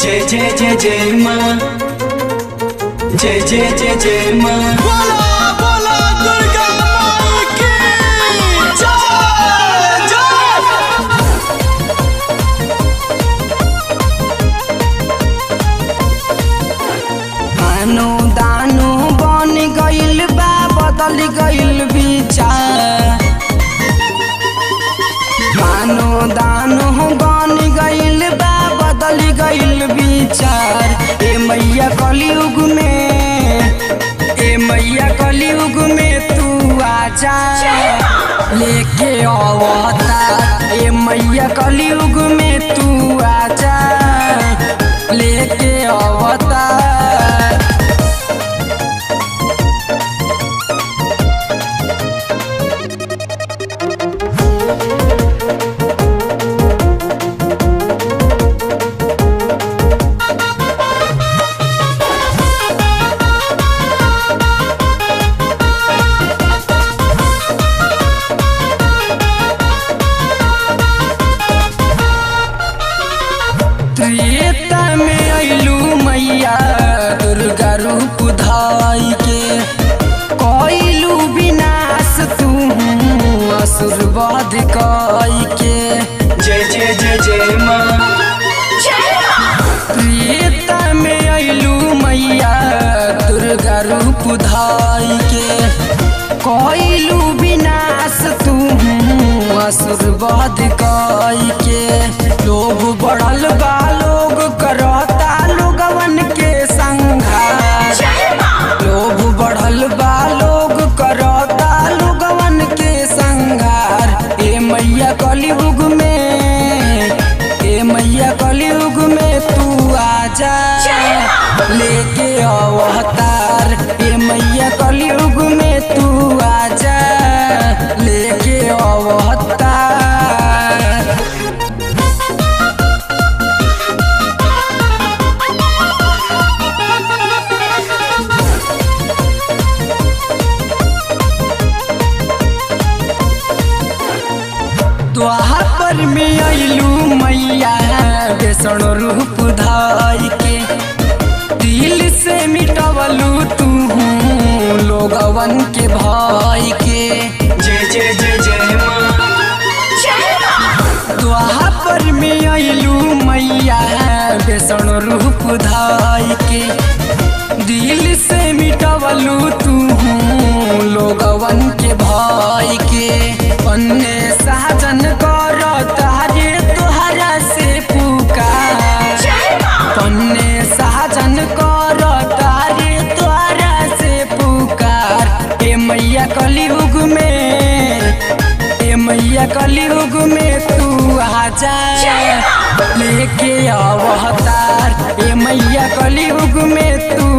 जय जय जय जय माँ, जय जय जय जय माँ। बोला बोला दुर्गा माँ की जय जय। आनो दानो बन गइल बा, बदल गइल विचार। आनो दानो बन गइल बा, बदल गइल विचार। ए मैया कलयुग में, ए मैया कलयुग में तू आजा लेके अवतार। ए मैया कलयुग में तू आजा लेके अवतार। त्रेता में अइलू मैया दुर्गा रूप धाई के, कइलू विनाश तू असुर वध कई के। जय जय जय जय माँ। त्रेता में अइलू मैया दुर्गा रूप धाई के, कइलू विनाश तू असुर वध कई के। लोग बढ़ल बा, लोग करता लोगवन के संघार। लोग बढ़ल बा, लोग करता लोगवन के संघार। ए मैया कलयुग में, ए मैया कलयुग में तू आजा लेके अवतार। ए मैया कलयुग में तू आजा लेके अवतार। द्वापर में अइलू मैया बेसण रूप धाई के, दिल से मिटवलू तू लोगवन के भाई के। जय जय जय जय माँ। द्वापर में अइलू मैया बेसण रूप धाई के, दिल से मिटवलू तू लोगवन के भाई के। पन्ने साजन कर तारे तोहरा से पुकार। पन्ने साजन कर तारे तोहरा से पुकार। ए मैया कलयुग में, ए मैया कलयुग में तू आजा लेके अवतार। ए मैया कलयुग में तू